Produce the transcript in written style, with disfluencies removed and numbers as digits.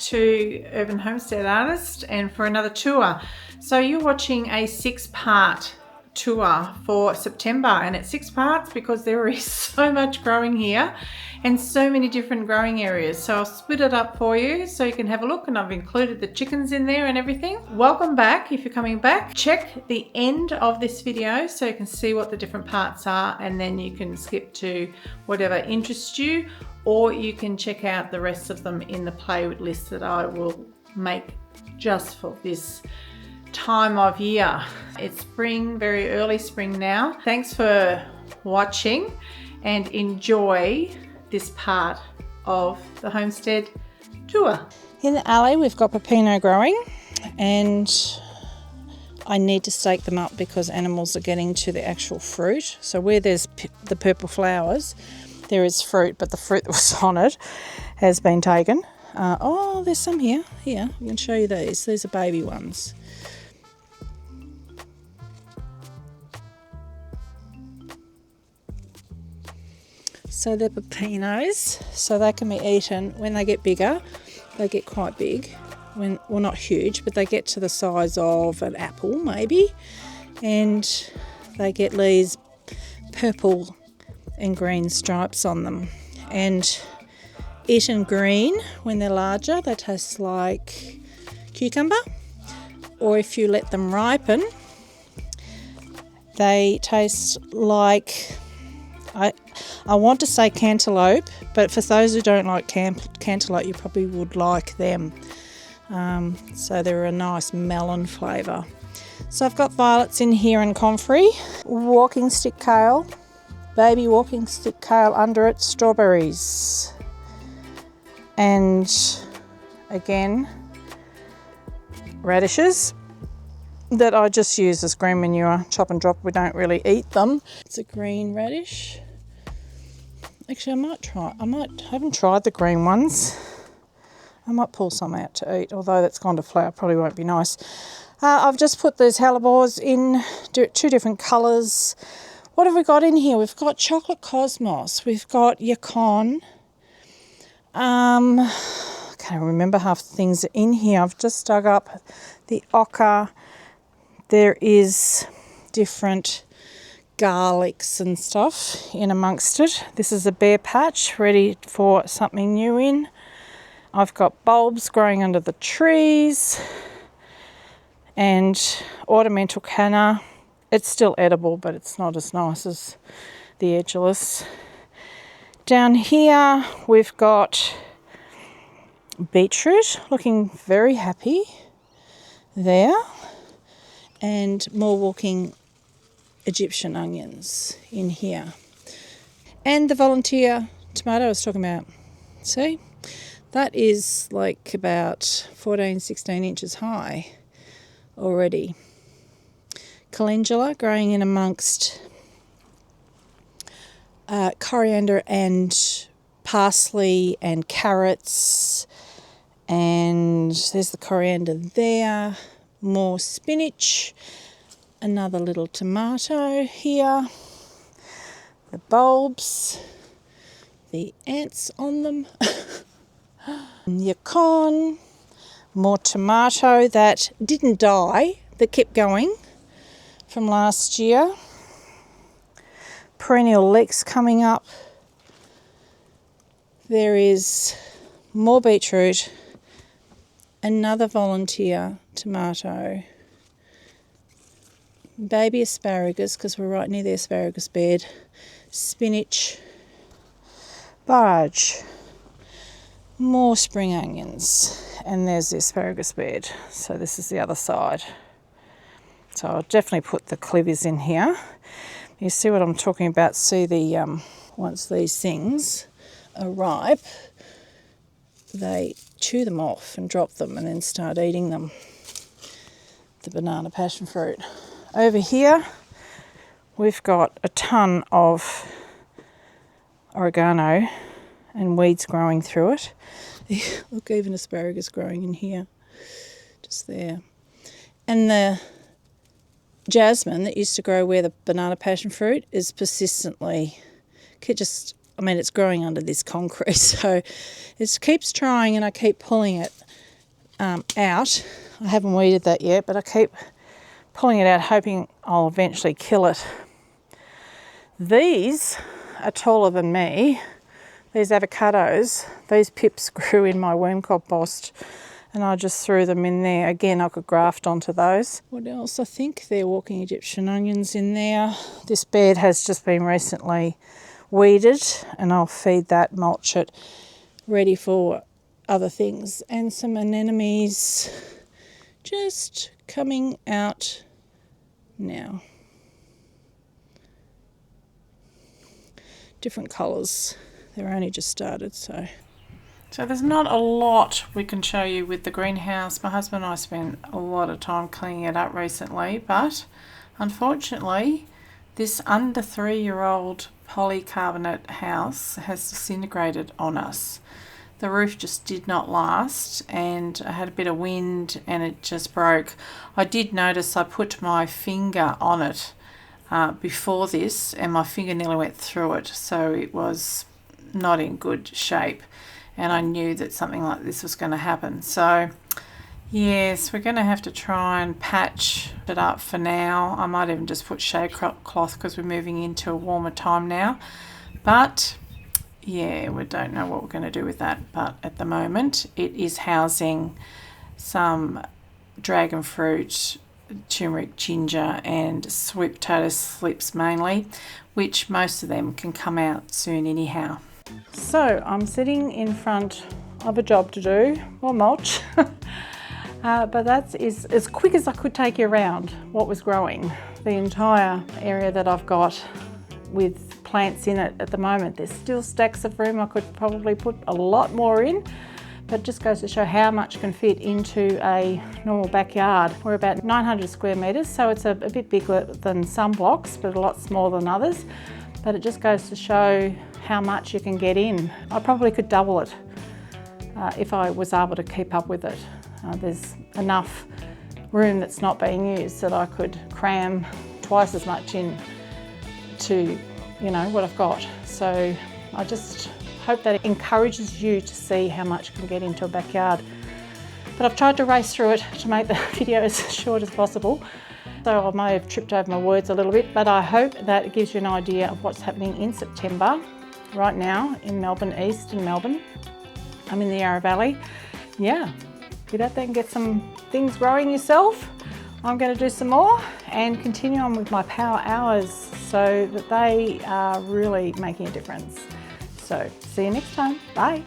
to Urban Homestead Artist and for another tour. So you're watching a 6-part tour for September, and it's 6 parts because there is so much growing here and so many different growing areas. So I'll split it up for you so you can have a look, and I've included the chickens in there and everything. Welcome back. If you're coming back, check the end of this video so you can see what the different parts are, and then you can skip to whatever interests you, or you can check out the rest of them in the playlist that I will make just for this time of year. It's spring, very early spring now. Thanks for watching and enjoy this part of the homestead tour. In the alley we've got pepino growing, and I need to stake them up because animals are getting to the actual fruit. So where there's the purple flowers, there is fruit, but the fruit that was on it has been taken. Oh, there's some here. Here, I can show you these. These are baby ones. So they're pepinos, so they can be eaten. When they get bigger, they get quite big. Well, not huge, but they get to the size of an apple maybe, and they get these purple and green stripes on them. And eaten green, when they're larger, they taste like cucumber, or if you let them ripen, they taste like, I want to say cantaloupe, but for those who don't like cantaloupe, you probably would like them. So they're a nice melon flavour. So I've got violets in here and comfrey, walking stick kale, baby walking stick kale under it, strawberries, and again radishes that I just use as green manure, chop and drop. We don't really eat them. It's a green radish. Actually, I haven't tried the green ones. I might pull some out to eat, although that's gone to flower, probably won't be nice. I've just put these hellebores in 2 different colours. What have we got in here? We've got chocolate cosmos, we've got yacon. I can't remember half the things in here. I've just dug up the ochre. There is different garlics and stuff in amongst it. This is a bare patch ready for something new in. I've got bulbs growing under the trees and ornamental canna. It's still edible, but it's not as nice as the edgeless. Down here we've got beetroot looking very happy there, and more walking Egyptian onions in here, and the volunteer tomato I was talking about. See, that is like about 14-16 inches high already. Calendula growing in amongst coriander and parsley and carrots, and there's the coriander there. More spinach, another little tomato here, the bulbs, the ants on them, yacon, more tomato that didn't die, that kept going from last year, perennial leeks coming up. There is more beetroot, another volunteer tomato, baby asparagus because we're right near the asparagus bed, spinach, barge, more spring onions, and there's the asparagus bed. So this is the other side. So I'll definitely put the clivies in here. You see what I'm talking about? See the once these things are ripe, they chew them off and drop them and then start eating them. The banana passion fruit. Over here we've got a ton of oregano and weeds growing through it. Look, even asparagus growing in here, just there. And the jasmine that used to grow where the banana passion fruit is persistently it's growing under this concrete, so it keeps trying, and I keep pulling it out. I haven't weeded that yet, but I keep pulling it out, hoping I'll eventually kill it. These are taller than me. These avocados, these pips grew in my worm compost and I just threw them in there. Again, I could graft onto those. What else? I think they're walking Egyptian onions in there. This bed has just been recently weeded and I'll feed that, mulch it, ready for other things. And some anemones just coming out now. Different colours. They're only just started, so there's not a lot we can show you with the greenhouse. My husband and I spent a lot of time cleaning it up recently, but unfortunately this under 3-year-old polycarbonate house has disintegrated on us. The roof just did not last and I had a bit of wind and it just broke. I did notice I put my finger on it before this and my finger nearly went through it, so it was not in good shape and I knew that something like this was going to happen. So yes, we're going to have to try and patch it up for now. I might even just put shade cloth because we're moving into a warmer time now, but yeah, we don't know what we're going to do with that. But at the moment it is housing some dragon fruit, turmeric, ginger and sweet potato slips mainly, which most of them can come out soon anyhow. So I'm sitting in front of a job to do, or mulch, but that's as quick as I could take you around what was growing. The entire area that I've got with plants in it at the moment, there's still stacks of room. I could probably put a lot more in, but it just goes to show how much can fit into a normal backyard. We're about 900 square metres, so it's a bit bigger than some blocks, but a lot smaller than others. But it just goes to show how much you can get in. I probably could double it if I was able to keep up with it. There's enough room that's not being used that I could cram twice as much in to, you know, what I've got. So I just hope that it encourages you to see how much can get into a backyard. But I've tried to race through it to make the video as short as possible. So I may have tripped over my words a little bit, but I hope that it gives you an idea of what's happening in September right now in Melbourne East and Melbourne. I'm in the Yarra Valley. Yeah, get out there and get some things growing yourself. I'm going to do some more and continue on with my power hours so that they are really making a difference. So see you next time. Bye.